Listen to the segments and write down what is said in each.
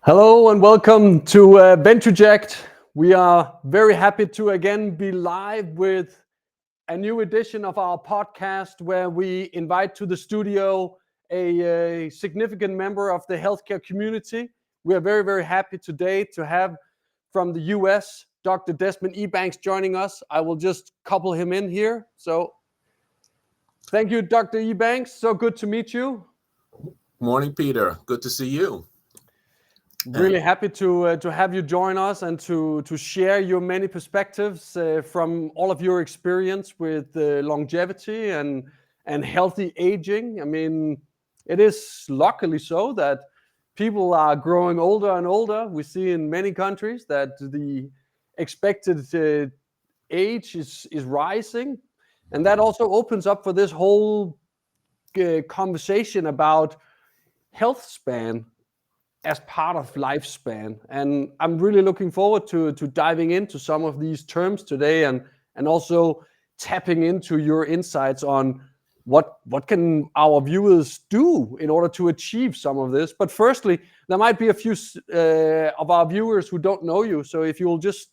Hello and welcome to VentureJect. We are very happy to again be live with a new edition of our podcast where we invite to the studio a significant member of the healthcare community. We are very, very happy today to have from the US, Dr. Desmond Ebanks joining us. I will just couple him in here. So thank you, Dr. Ebanks. So good to meet you. Morning, Peter. Good to see you. Really happy to have you join us and to share your many perspectives from all of your experience with longevity and healthy aging. I mean, it is luckily so that people are growing older and older. We see in many countries that the expected age is rising, and that also opens up for this whole conversation about health span as part of lifespan. And I'm really looking forward to diving into some of these terms today and also tapping into your insights on what can our viewers do in order to achieve some of this. But firstly, there might be a few of our viewers who don't know you. So if you'll just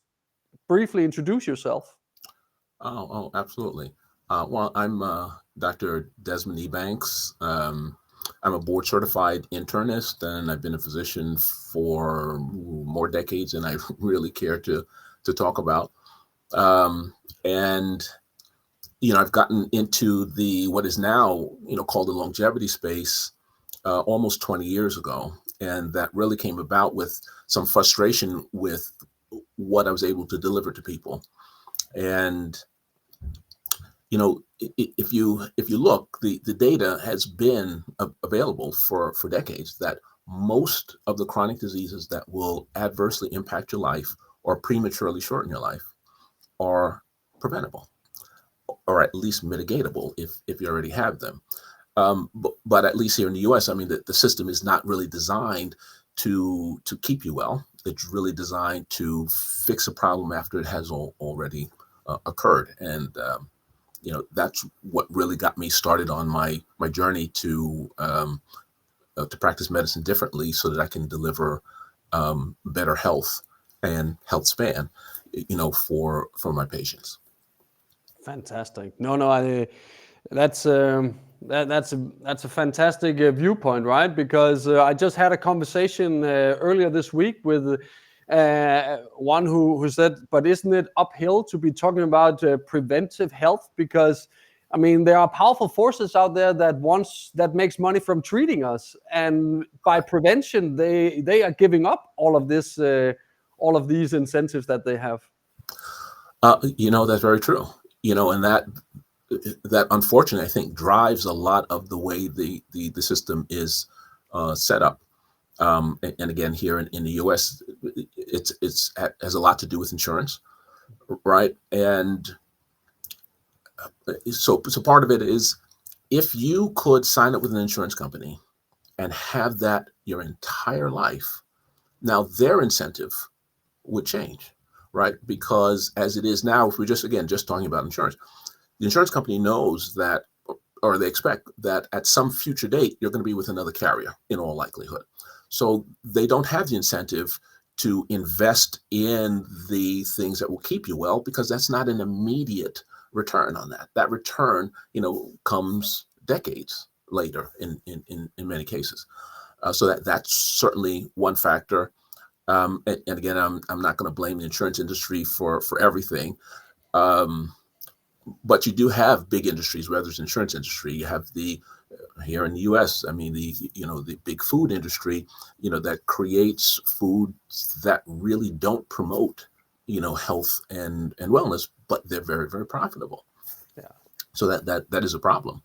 briefly introduce yourself. Absolutely. Well, I'm Dr. Desmond Ebanks. I'm a board certified internist, and I've been a physician for more decades than I really care to talk about. And I've gotten into what is now called the longevity space almost 20 years ago, and that really came about with some frustration with what I was able to deliver to people. And if you look, the data has been available for decades that most of the chronic diseases that will adversely impact your life or prematurely shorten your life are preventable, or at least mitigatable if you already have them. But at least here in the US, I mean, the system is not really designed to keep you well. It's really designed to fix a problem after it has already occurred. And that's what really got me started on my journey to practice medicine differently, so that I can deliver better health and health span, for my patients. Fantastic. That's a fantastic viewpoint, right? Because I just had a conversation earlier this week with one who said, but isn't it uphill to be talking about preventive health? Because I mean, there are powerful forces out there that makes money from treating us, and by prevention, they are giving up all of these incentives that they have. That's very true. And that unfortunately, I think, drives a lot of the way the system is set up. And again, here in the U.S., it has a lot to do with insurance, right? And so part of it is, if you could sign up with an insurance company and have that your entire life, now their incentive would change, right? Because as it is now, if we're just talking about insurance, the insurance company knows that, or they expect that at some future date, you're going to be with another carrier in all likelihood. So they don't have the incentive to invest in the things that will keep you well, because that's not an immediate return on that. That return, comes decades later in many cases. So that's certainly one factor. And again, I'm not going to blame the insurance industry for everything. But you do have big industries, whether it's insurance industry, you have here in the U.S., I mean, the big food industry, that creates foods that really don't promote, health and wellness, but they're very, very profitable. Yeah. So that is a problem.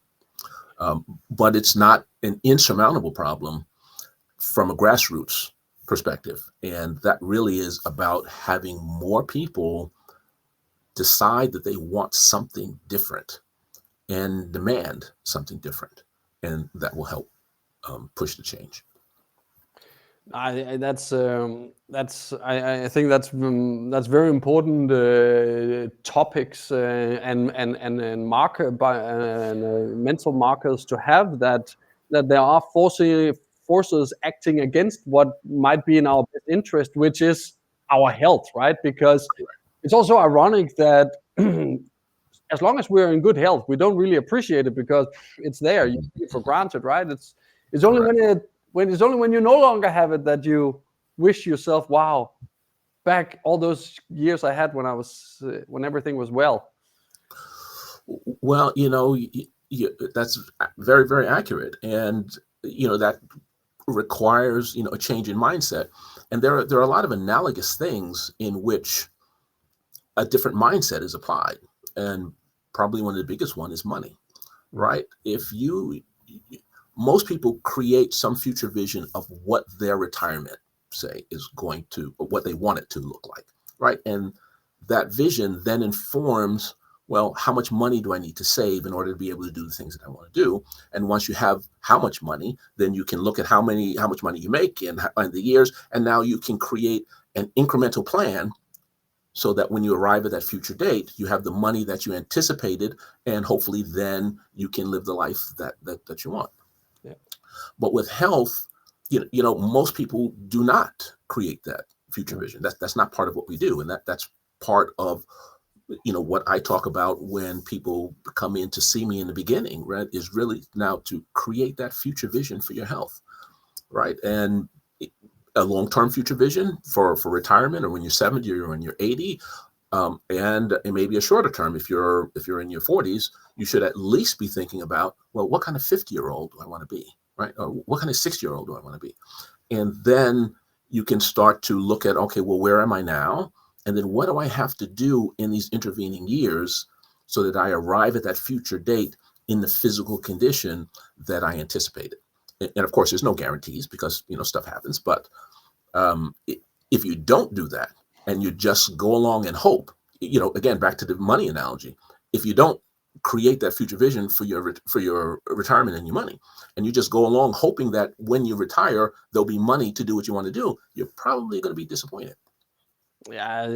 But it's not an insurmountable problem from a grassroots perspective. And that really is about having more people decide that they want something different and demand something different, and that will help push the change. I think that's very important topics and mental markers to have, that there are forces acting against what might be in our best interest, which is our health, right? Because it's also ironic that as long as we're in good health, we don't really appreciate it because it's there. You take it for granted, right? It's only when you no longer have it that you wish yourself, wow, back all those years I had when everything was well. Well, that's very, very accurate. And, that requires, a change in mindset. And there are a lot of analogous things in which a different mindset is applied. And probably one of the biggest one is money, right? Most people create some future vision of what their retirement, say, is going to, or what they want it to look like, right? And that vision then informs, well, how much money do I need to save in order to be able to do the things that I want to do? And once you have how much money, then you can look at how much money you make in the years, and now you can create an incremental plan so that when you arrive at that future date, you have the money that you anticipated, and hopefully then you can live the life that you want. Yeah. But with health, most people do not create that future vision. That's not part of what we do, and that's part of what I talk about when people come in to see me in the beginning, right? Is really now to create that future vision for your health, right? And a long-term future vision for retirement, or when you're 70 or when you're 80, and maybe a shorter term. If you're in your 40s, you should at least be thinking about, well, what kind of 50-year-old do I want to be, right? Or what kind of 60-year-old do I want to be? And then you can start to look at, okay, well, where am I now? And then what do I have to do in these intervening years so that I arrive at that future date in the physical condition that I anticipated? And of course, there's no guarantees because, stuff happens. But if you don't do that and you just go along and hope, again, back to the money analogy, if you don't create that future vision for your retirement and your money, and you just go along hoping that when you retire, there'll be money to do what you want to do, you're probably going to be disappointed. Yeah,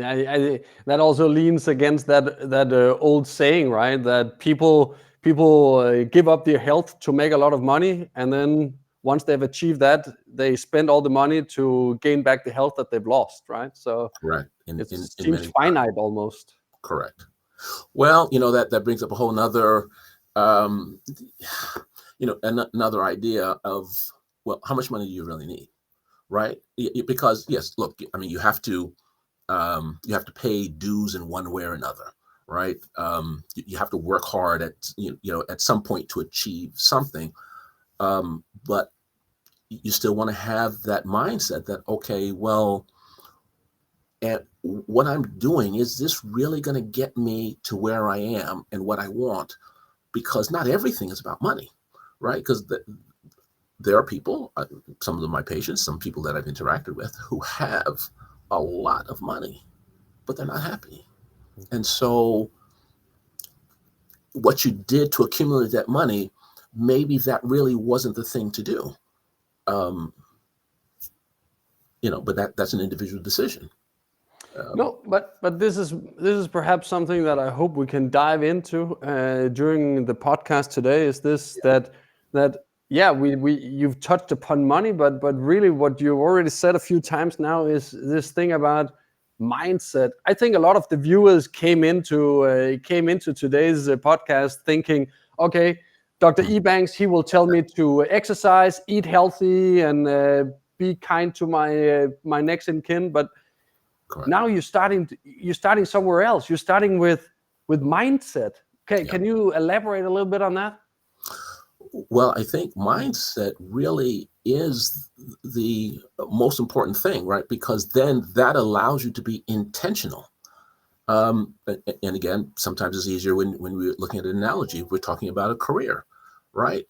that also leans against that old saying, right? That people give up their health to make a lot of money, and then once they've achieved that, they spend all the money to gain back the health that they've lost, right? So correct. It seems finite almost. Correct. Well, that brings up a whole nother, another idea of, well, how much money do you really need, right? Because yes, look, I mean, you have to pay dues in one way or another, right? You have to work hard at some point to achieve something, but you still want to have that mindset that, okay, well, and what I'm doing, is this really going to get me to where I am and what I want? Because not everything is about money, right? Because there are people, some of my patients, some people that I've interacted with, who have a lot of money, but they're not happy. And so what you did to accumulate that money, maybe that really wasn't the thing to do. But that's an individual decision. No, but this is perhaps something that I hope we can dive into during the podcast today. Is this that you've touched upon money, but really what you've already said a few times now is this thing about mindset. I think a lot of the viewers came into today's podcast thinking, okay, Dr. Ebanks, he will tell me to exercise, eat healthy, and be kind to my next in kin, but correct. Now you're starting somewhere else. You're starting with mindset. Okay, Can you elaborate a little bit on that? Well, I think mindset really is the most important thing, right? Because then that allows you to be intentional. And again, sometimes it's easier when we're looking at an analogy. We're talking about a career, right?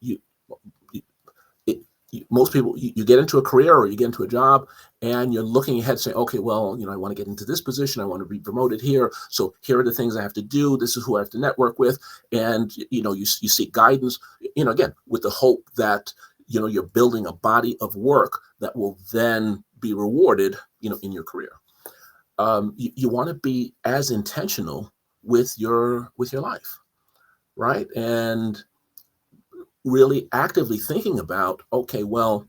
Most people, you get into a career or you get into a job and you're looking ahead saying, okay, well, I want to get into this position. I want to be promoted here. So here are the things I have to do. This is who I have to network with. And, you seek guidance, again, with the hope that, you're building a body of work that will then be rewarded, in your career. You want to be as intentional with your life, right? And really actively thinking about, okay, well,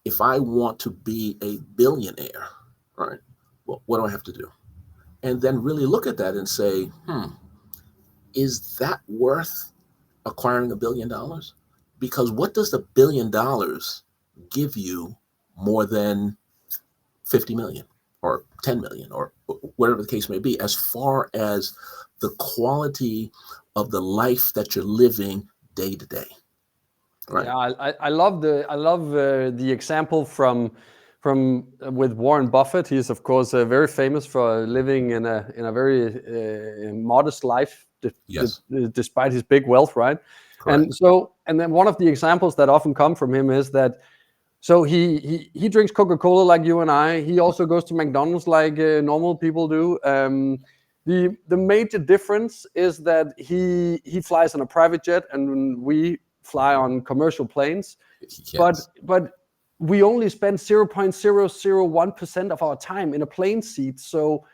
if I want to be a billionaire, right, well, what do I have to do? And then really look at that and say, is that worth acquiring $1 billion? Because what does $1 billion give you more than 50 million or 10 million or whatever the case may be, as far as the quality of the life that you're living day to day? Right. Yeah, I love the example from with Warren Buffett. He's of course very famous for living in a very modest life, Yes. despite his big wealth, right? Correct. And then one of the examples that often come from him is that so he drinks Coca-Cola like you and I. He also goes to McDonald's like normal people do. The major difference is that he flies on a private jet and we fly on commercial planes. Yes. But we only spend 0.001% of our time in a plane seat. So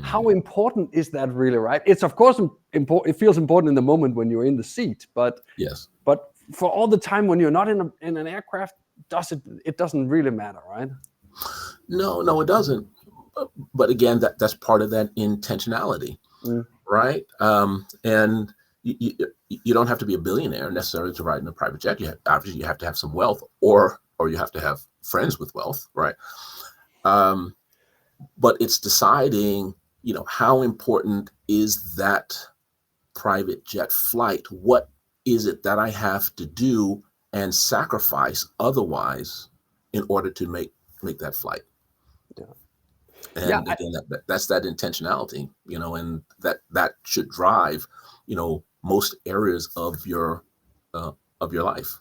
how important is that really, right? It's of course important. It feels important in the moment when you're in the seat, but Yes. for all the time when you're not in an aircraft, it doesn't really matter, right? No, it doesn't. But again, that's part of that intentionality, right? And you don't have to be a billionaire necessarily to ride in a private jet. Obviously you have to have some wealth, or you have to have friends with wealth, right? But it's deciding, how important is that private jet flight? What is it that I have to do and sacrifice otherwise in order to make that flight? Yeah. Yeah. And again, that's that intentionality, and that should drive, most areas of your life.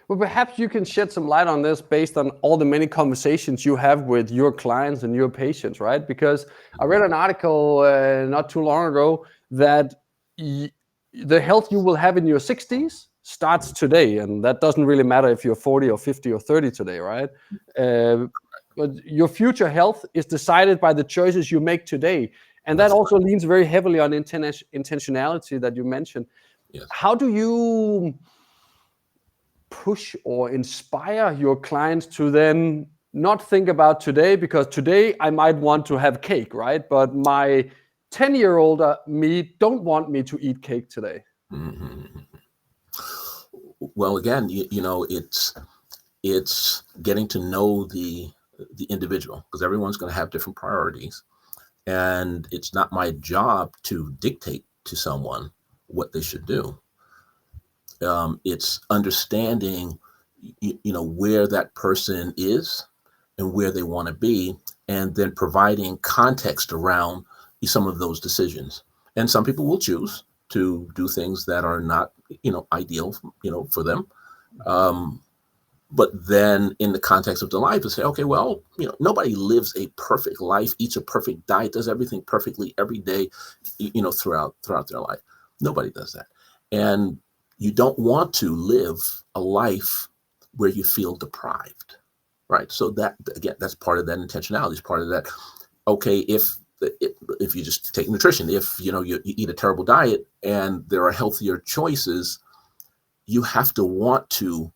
Well, perhaps you can shed some light on this based on all the many conversations you have with your clients and your patients, right? Because I read an article not too long ago that the health you will have in your 60s starts today. And that doesn't really matter if you're 40 or 50 or 30 today, right? But your future health is decided by the choices you make today. And that also leans very heavily on intentionality that you mentioned. Yes. How do you push or inspire your clients to then not think about today, because today I might want to have cake, right? But my 10-year-old me don't want me to eat cake today. Well, again, it's getting to know the individual, because everyone's going to have different priorities, and it's not my job to dictate to someone what they should do. It's understanding, where that person is and where they want to be, and then providing context around some of those decisions. And some people will choose to do things that are not, ideal, for them. But then in the context of the life, to say, okay, well, nobody lives a perfect life, eats a perfect diet, does everything perfectly every day, throughout their life. Nobody does that. And you don't want to live a life where you feel deprived, right? So that, again, that's part of that intentionality. Is part of that. Okay, if you just take nutrition, if you eat a terrible diet and there are healthier choices, you have to want to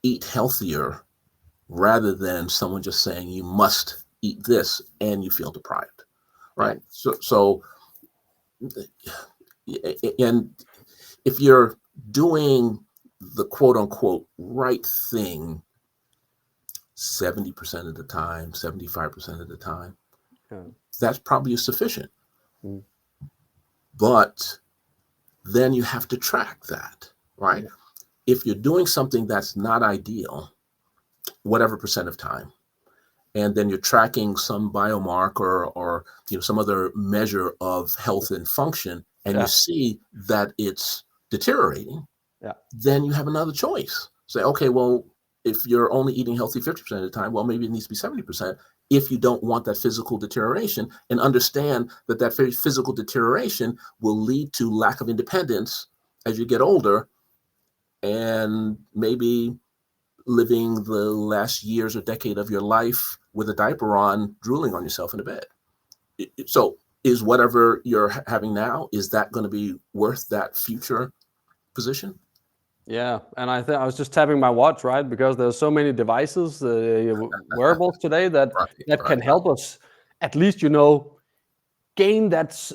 eat healthier rather than someone just saying you must eat this and you feel deprived, right? So and if you're doing the quote unquote right thing 70% of the time, 75% of the time, that's probably sufficient. But then you have to track that, right? If you're doing something that's not ideal, whatever percent of time, and then you're tracking some biomarker or some other measure of health and function, and you see that it's deteriorating, then you have another choice. Say, okay, well, if you're only eating healthy 50% of the time, well, maybe it needs to be 70% if you don't want that physical deterioration, and understand that physical deterioration will lead to lack of independence as you get older, and maybe living the last years or decade of your life with a diaper on, drooling on yourself in a bed. So is whatever you're having now, is that going to be worth that future position? Yeah, and I think I was just tapping my watch, right? Because there's so many devices, wearables today Right, that right, can help us at least, gain that.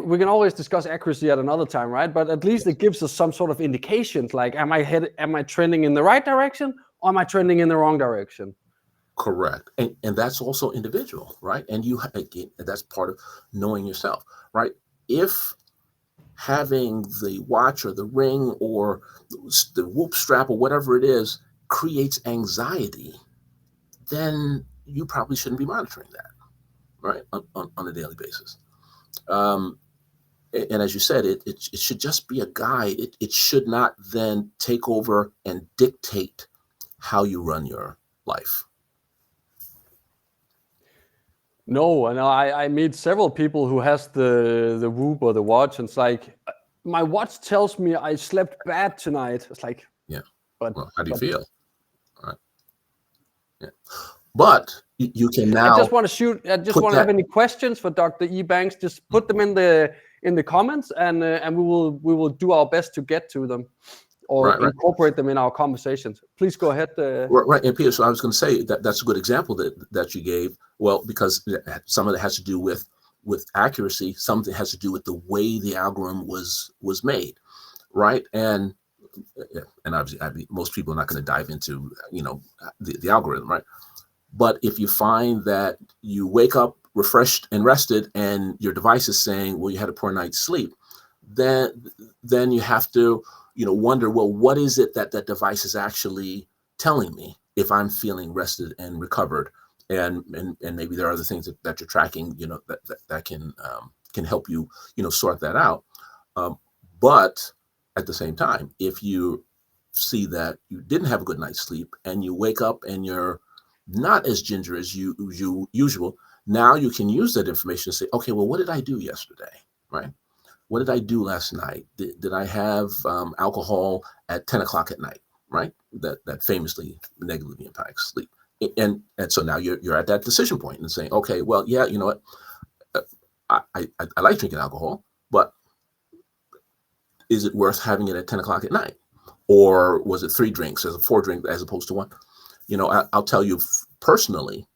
We can always discuss accuracy at another time, right? But at least yes, it gives us some sort of indications, like am I trending in the right direction or am I trending in the wrong direction? correct. And that's also individual, right? And again, that's part of knowing yourself, right? If having the watch or the ring or the whoop strap or whatever it is creates anxiety, then you probably shouldn't be monitoring that, right, on a daily basis. Um, and as you said, it should just be a guide. It should not then take over and dictate how you run your life. No, and I meet several people who has the Whoop or the watch, and it's like my watch tells me I slept bad tonight. It's like, Yeah. but Well, how do you but feel? Right. Yeah. But you can I now just want to shoot. I just put want to have that any questions for Dr. Ebanks. Just put them in the comments, and we will do our best to get to them or right, right. incorporate them in our conversations. Please go ahead. Right, and Peter, so I was going to say that that's a good example that you gave. Well, because some of it has to do with accuracy, some of it has to do with the way the algorithm was made, right? And obviously, most people are not going to dive into the algorithm, right? But if you find that you wake up refreshed and rested, and your device is saying, "Well, you had a poor night's sleep," then you have to wonder, well, what is it that that device is actually telling me if I'm feeling rested and recovered, and maybe there are other things that you're tracking, that can help you sort that out. But at the same time, if you see that you didn't have a good night's sleep and you wake up and you're not as ginger as usual, now you can use that information to say, okay, well, what did I do yesterday, right? What did I do last night? Did I have alcohol at 10 o'clock at night, right? That famously negatively impacts sleep. And so now you're at that decision point and saying, okay, well, yeah, you know what? I like drinking alcohol, but is it worth having it at 10 o'clock at night? Or was it 3 drinks as a 4 drink as opposed to one? I'll tell you personally,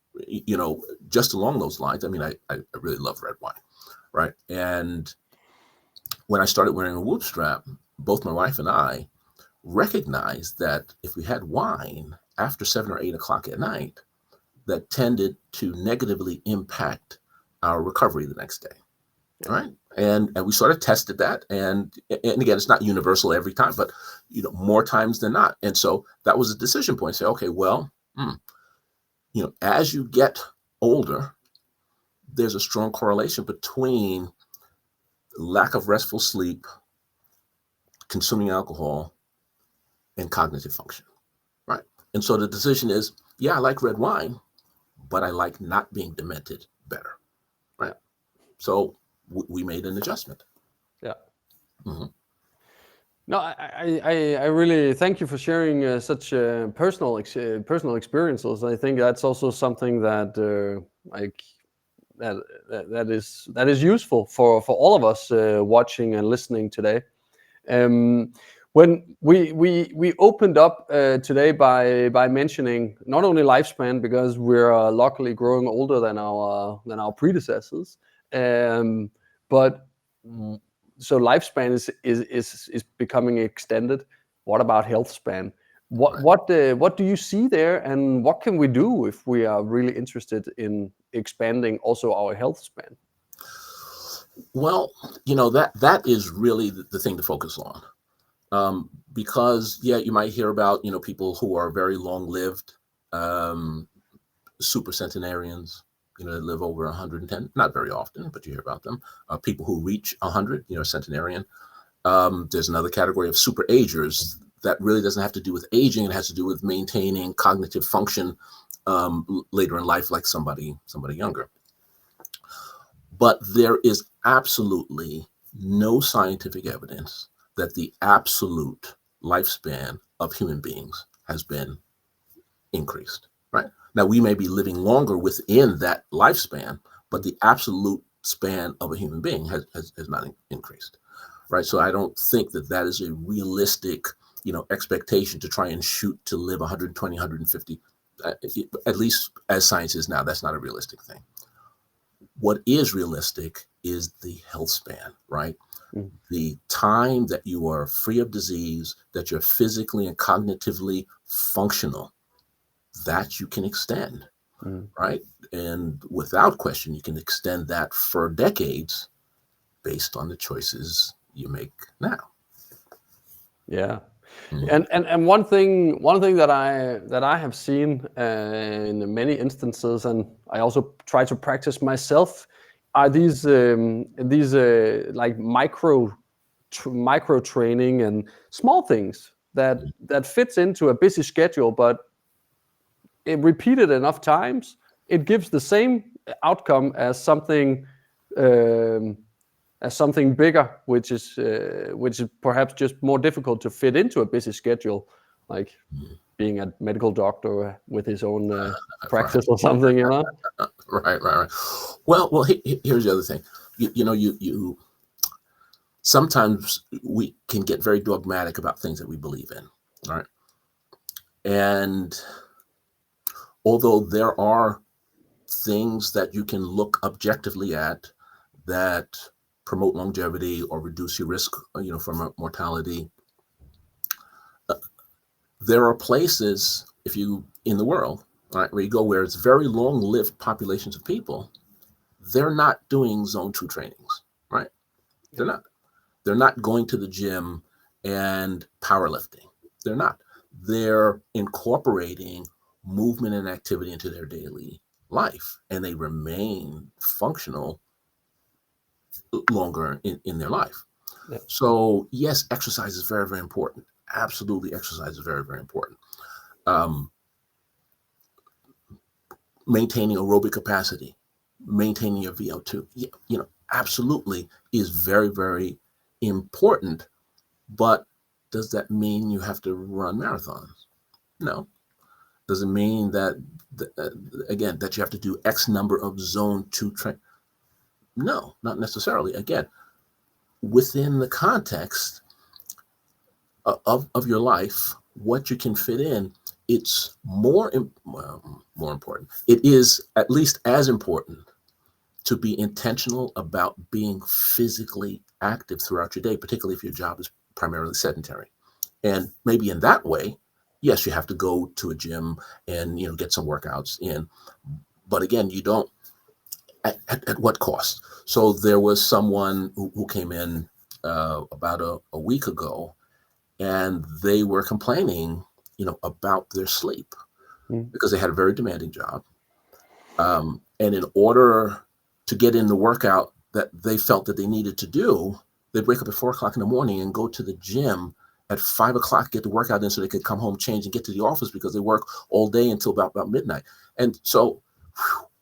just along those lines, I mean, I really love red wine, right? And when I started wearing a Whoop strap, both my wife and I recognized that if we had wine after 7 or 8 o'clock at night, that tended to negatively impact our recovery the next day. Yeah. All right. And we sort of tested that. And again, it's not universal every time, but more times than not. And so that was a decision point. Say, okay, well, as you get older, there's a strong correlation between lack of restful sleep, consuming alcohol, and cognitive function. Right. And so the decision is, yeah, I like red wine, but I like not being demented better. Right. Yeah. So we made an adjustment. Yeah. Mm-hmm. No, I really thank you for sharing such personal experiences. I think that's also something that like that is useful for all of us watching and listening today. Um, when we opened up today by mentioning not only lifespan, because we're luckily growing older than our predecessors, um, but so lifespan is becoming extended. What about health span? Right. What do you see there, and what can we do if we are really interested in expanding also our health span? Well, that is really the thing to focus on. Because yeah, you might hear about people who are very long lived, um, super centenarians, that live over 110. Not very often, but you hear about them. People who reach 100, centenarian. There's another category of super agers that really doesn't have to do with aging. It has to do with maintaining cognitive function later in life, like somebody younger. But there is absolutely no scientific evidence that the absolute lifespan of human beings has been increased, right? Now, we may be living longer within that lifespan, but the absolute span of a human being has not increased, right? So I don't think that is a realistic expectation to try and shoot to live 120, 150, at least as science is now, that's not a realistic thing. What is realistic is the health span, right? Mm. The time that you are free of disease, that you're physically and cognitively functional, that you can extend, Mm. right? And without question, you can extend that for decades based on the choices you make now. Yeah. Mhm. And one thing that I have seen in many instances, and I also try to practice myself, are these like micro training and small things that fits into a busy schedule, but it repeated enough times, it gives the same outcome um, as something bigger, which is perhaps just more difficult to fit into a busy schedule, like being a medical doctor with his own Right, practice or something, you know. right. Well, here's the other thing. You sometimes we can get very dogmatic about things that we believe in, right? And although there are things that you can look objectively at that promote longevity or reduce your risk, from mortality, there are places, if you in the world, right, where you go where it's very long-lived populations of people, they're not doing zone 2 trainings, right? Yeah. They're not going to the gym and powerlifting. They're not. They're incorporating movement and activity into their daily life, and they remain functional longer in their life. Yeah. So yes, exercise is very, very important. Absolutely, exercise is very, very important. Um, Maintaining aerobic capacity, maintaining your VO2, absolutely is very, very important. But does that mean you have to run marathons? No. Does it mean that, again, that you have to do X number of zone 2 train? No, not necessarily. Again, within the context of your life, what you can fit in, it's more important. It is at least as important to be intentional about being physically active throughout your day, particularly if your job is primarily sedentary. And maybe in that way, yes, you have to go to a gym and get some workouts in. But again, you don't. At what cost? So there was someone who came in about a week ago, and they were complaining, about their sleep Mm. because they had a very demanding job. And in order to get in the workout that they felt that they needed to do, they'd wake up at 4 o'clock in the morning and go to the gym at 5 o'clock, get the workout in so they could come home, change, and get to the office because they work all day until about midnight. And so,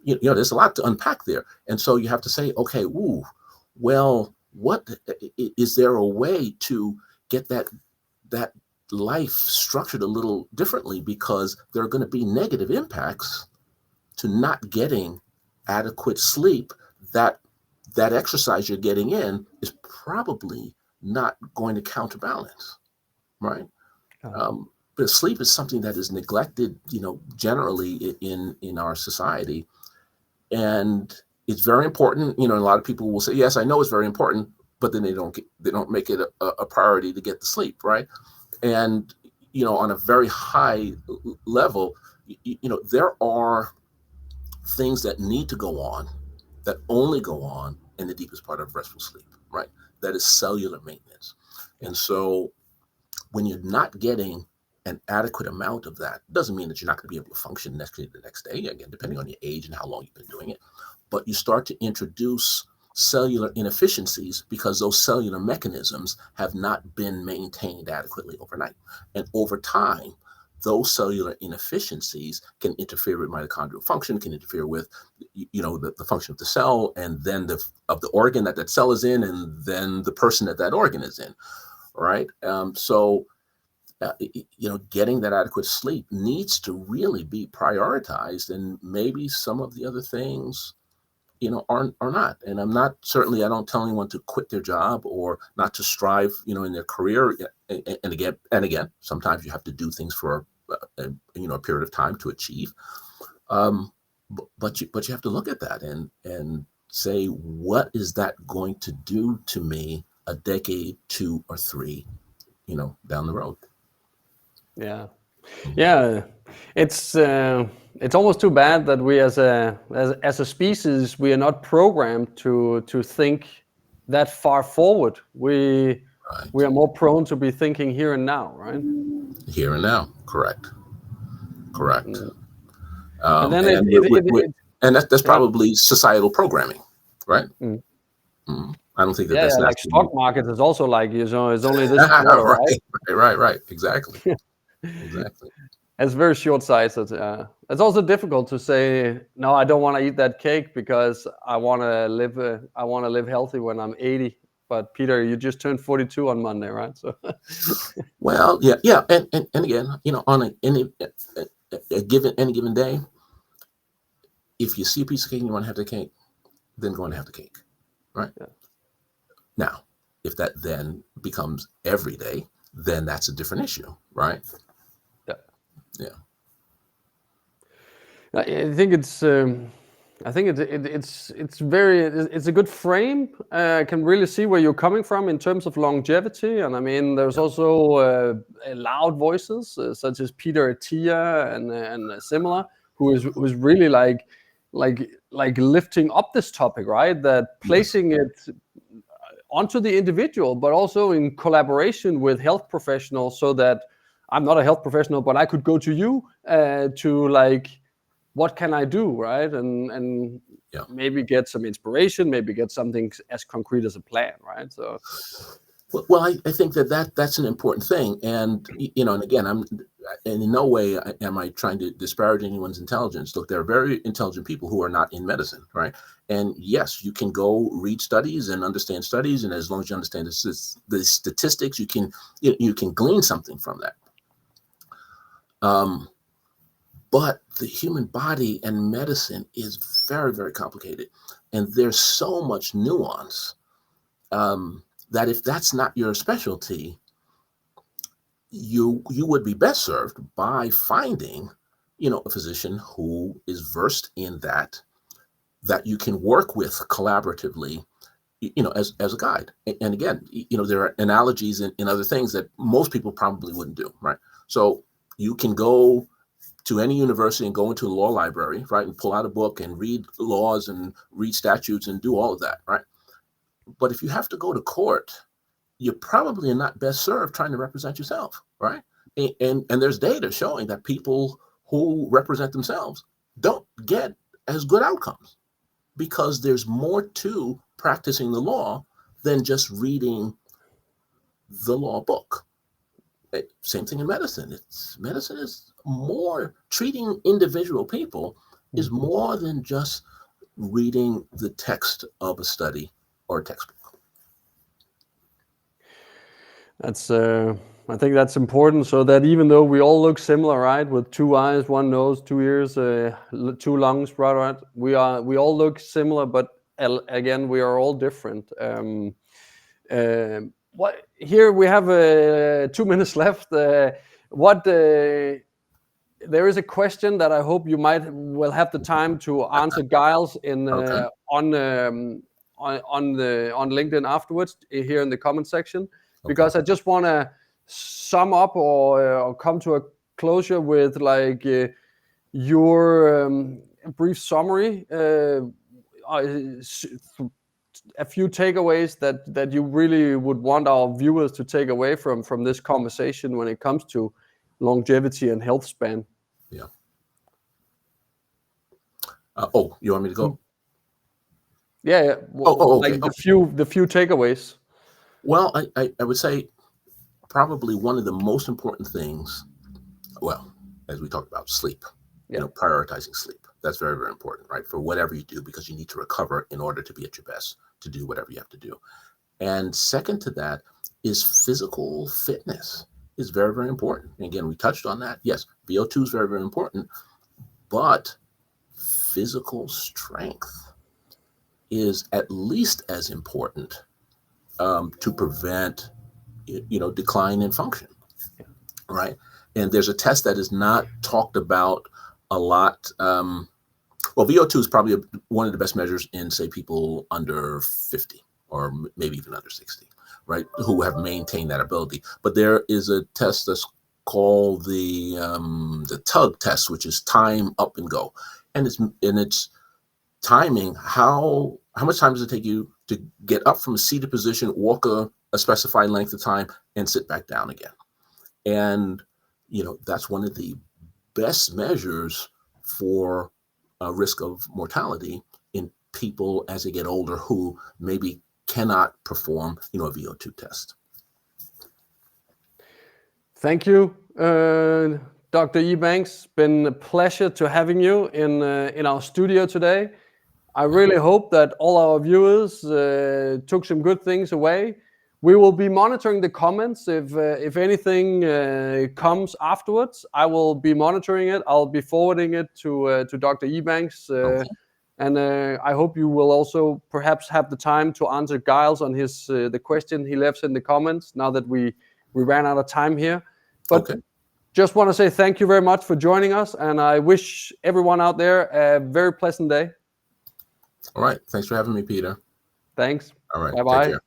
there's a lot to unpack there. And so you have to say, okay, well, what is there a way to get that life structured a little differently, because there are going to be negative impacts to not getting adequate sleep. That exercise you're getting in is probably not going to counterbalance, right? Yeah. But sleep is something that is neglected, generally in our society, and it's very important. A lot of people will say, "Yes, I know it's very important," but then they don't make it a priority to get the sleep, right? And on a very high level, there are things that need to go on that only go on in the deepest part of restful sleep, right? That is cellular maintenance. Yeah. And so when you're not getting an adequate amount of that, doesn't mean that you're not going to be able to function the next day, again, depending on your age and how long you've been doing it. But you start to introduce cellular inefficiencies because those cellular mechanisms have not been maintained adequately overnight. And over time, those cellular inefficiencies can interfere with mitochondrial function, can interfere with the function of the cell, and then of the organ that cell is in, and then the person that organ is in, right? So getting that adequate sleep needs to really be prioritized, and maybe some of the other things are not. And I don't tell anyone to quit their job or not to strive, in their career. And again, sometimes you have to do things for a period of time to achieve. But you have to look at that and say, what is that going to do to me a decade, 2 or 3, down the road? Yeah. Yeah, it's almost too bad that we as a species, we are not programmed to think that far forward. We are more prone to be thinking here and now, right? Here and now, correct. And And then that's probably societal programming, right? Mm. I don't think Yeah, that's like naturally. stock market is also like, it's only this quarter, Right. Exactly. It's very short-sighted. It's also difficult to say, no, I don't want to eat that cake because I want to live. I want to live healthy when I'm 80. But Peter, you just turned 42 on Monday, right? So. Well, yeah, and again, on any given day, if you see a piece of cake and you want to have the cake, then go and have the cake, right? Yeah. Now, if that then becomes every day, then that's a different issue, right? Yeah. I think it's a good frame. I can really see where you're coming from in terms of longevity, and I mean there's also loud voices such as Peter Attia and similar who's really like lifting up this topic, right? That placing it onto the individual, but also in collaboration with health professionals, so that I'm not a health professional, but I could go to you to like, what can I do, right? And maybe get some inspiration, maybe get something as concrete as a plan, right? So, well, I think that's an important thing, and and again, and in no way am I trying to disparage anyone's intelligence. Look, there are very intelligent people who are not in medicine, right? And yes, you can go read studies and understand studies, and as long as you understand the statistics, you can glean something from that. But the human body and medicine is very, very complicated, and there's so much nuance that if that's not your specialty, you would be best served by finding, a physician who is versed in that you can work with collaboratively, as a guide. And again, there are analogies in other things that most people probably wouldn't do, right? So you can go to any university and go into a law library, right, and pull out a book and read laws and read statutes and do all of that, right? But if you have to go to court, you probably are not best served trying to represent yourself, right? And there's data showing that people who represent themselves don't get as good outcomes because there's more to practicing the law than just reading the law book. Same thing in medicine. Medicine is more, treating individual people is more than just reading the text of a study or a textbook. I think that's important, so that even though we all look similar, right, with 2 eyes, 1 nose, 2 ears, 2 lungs, right, we all look similar, but again, we are all different. Here we have 2 minutes left. There is a question that I hope you will have the time to answer, Giles, on LinkedIn afterwards, here in the comment section, because I just want to sum up or come to a closure with like your brief summary, a few takeaways that you really would want our viewers to take away from this conversation when it comes to longevity and health span. Yeah. You want me to go? Yeah. Well, okay. Like the few takeaways. Well, I would say probably one of the most important things, well, as we talked about, sleep, prioritizing sleep. That's very, very important, right? For whatever you do, because you need to recover in order to be at your best, to do whatever you have to do. And second to that is physical fitness is very, very important. And again, we touched on that. Yes, VO2 is very, very important, but physical strength is at least as important to prevent, decline in function, right? And there's a test that is not talked about a lot. Well, VO2 is probably one of the best measures in, say, people under 50 or maybe even under 60, right, who have maintained that ability. But there is a test that's called the tug test, which is time up and go, and it's timing. How much time does it take you to get up from a seated position, walk a specified length of time, and sit back down again? And that's one of the best measures for a risk of mortality in people as they get older who maybe cannot perform, a VO2 test. Thank you, Dr. Ebanks. Been a pleasure to having you in our studio today. I really hope that all our viewers took some good things away. We will be monitoring the comments. If anything comes afterwards, I will be monitoring it. I'll be forwarding it to Dr. Ebanks. Okay. And I hope you will also perhaps have the time to answer Giles on the question he left in the comments, now that we ran out of time here. But okay. Just want to say thank you very much for joining us, and I wish everyone out there a very pleasant day. All right. Thanks for having me, Peter. Thanks. All right. Bye-bye. Take care.